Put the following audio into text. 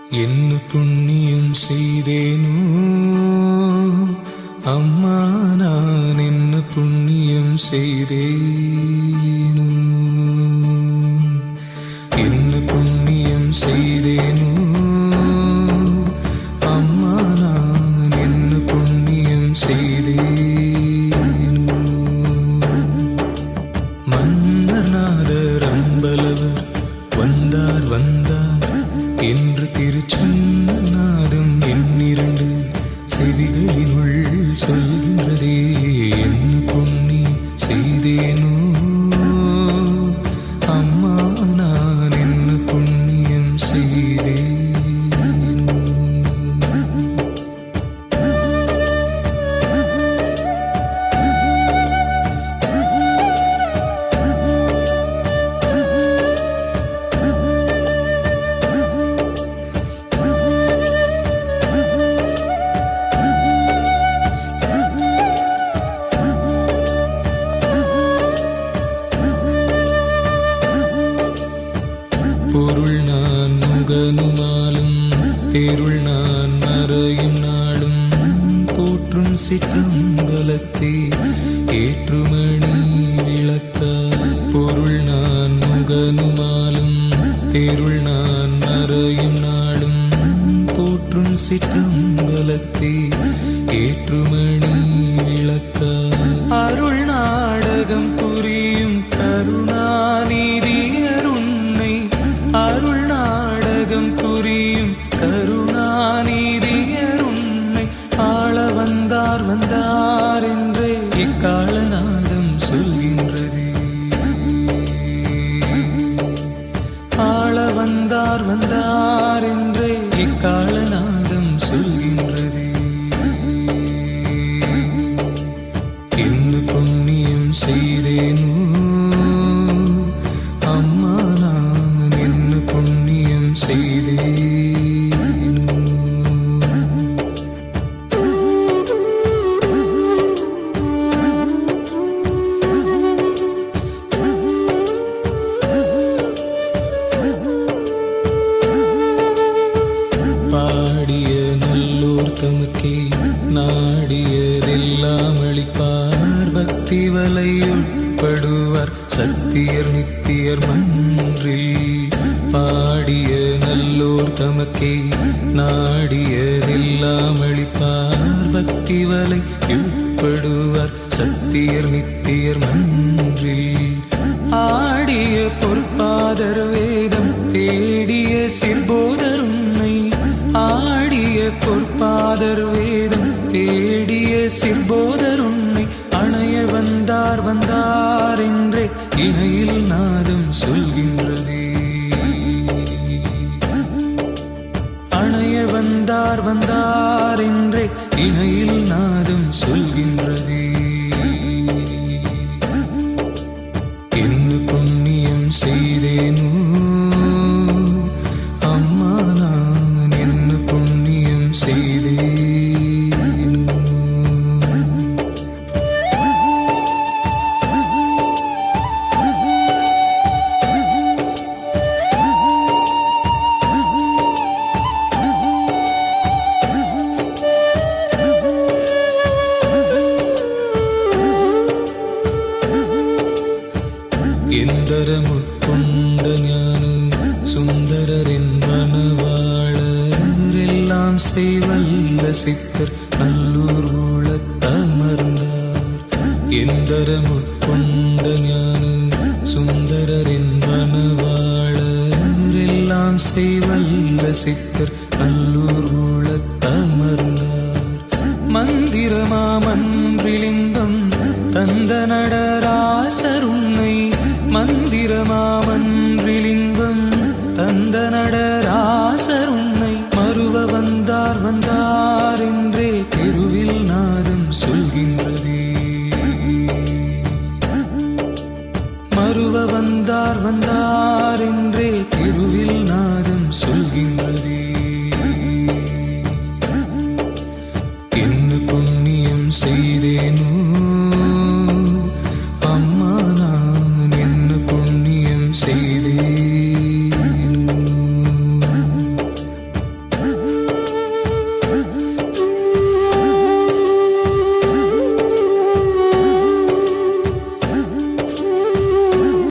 என்ன புண்ணியம் செய்தேனோ அம்மா, நான் என்ன புண்ணியம் செய்தேனோ, என்ன புண்ணியம் செய்தேனோ அம்மா, நான் என்ன புண்ணியம் செய்தேனோ. மன்னர்நாதர் அம்பலவர் வந்தார் வந்தார் என்று திருச்சொன்ன நாதம் என்னிரண்டு செவிகளினுள் சொல்கின்றதே. என்ன புண்ணியம் செய்தேனோ அம்மா, நான் என்ன புண்ணியம் செய்தேனோ. பொருள் நான் முகனுமாலும் தேருள் நான் மறையும் நாளும் போற்றும் சிற்றம்பலத்தே ஏற்றுமணி விளக்க. பொருள் நான் முகனுமாலும் தேருள் நான் மறையும் நாளும் போற்றும் சிற்றம்பலத்தே ஏற்றுமணி விளக்க. அருள் நாடகம் புரியும் கருணாநிதி அருணை, அருள் நாடகம் புரியும் கருணாநிதி அருணை ஆள வந்தார் வந்தார் என்றே இக்காலநாதம் சொல்கின்றதே. ஆள வந்தார் வந்தார் என்றே இக்காலநாதம் சொல்கின்றதே. என்ன புண்ணியம் செய்தேனோ அம்மா, நான் என்ன புண்ணியம் செய்தேனோ. பாடிய நல்லோர் தமக்கே நாடியதெல்லாம் அளிப்பார். பக்தி வலை உட்படுவார் சத்தியர் நித்தியர் மன்றில். பாடிய நல்லோர் தமக்கே நாடியதெல்லாம் அளிப்பார். பக்தி வலை உட்படுவார் சத்தியர் நித்தியர் மன்றில். ஆடிய பொற்பாதர் வேதம் தேடிய சிற்போதர் உன்னை, ஆடிய பொற்பாதர் வேதம் தேடிய சிற்போதர் உன்னை அணைய வந்தார் வந்தார் என்றே இணையில் நாதம் சொல்கின்றதே. அணைய வந்தார் வந்தார் என்றே இணையில் நாதம் சொல்கின்றதே. என்ன புண்ணியம் செய்தேனோ அம்மா, நான் என்ன புண்ணியம் செய்தேனோ. எந்தரமுட்கொண்ட ஞான சுந்தரரின் மனவாளர் எல்லாம் செய்வல்ல சித்தர் நல்லூர் உளத்தமர்ந்தார். எந்தரமுட்கொண்ட ஞான சுந்தரரின் மனவாளர் எல்லாம் செய்வல்ல சித்தர் நல்லூர் உளத்தமர்ந்தார். மந்திரமா மன்றிலிங்கம் தந்த நடராசர் உன்னை, மந்திரமாமன்றிலிங்கம் தந்த நடராசர் உன்னை மறுவ வந்தார் வந்தார் என்றே தெருவில் நாதம் சொல்கின்றதே. மறுவ வந்தார் வந்தார் என்றே தெருவில் நாதம் சொல்கின்றதே.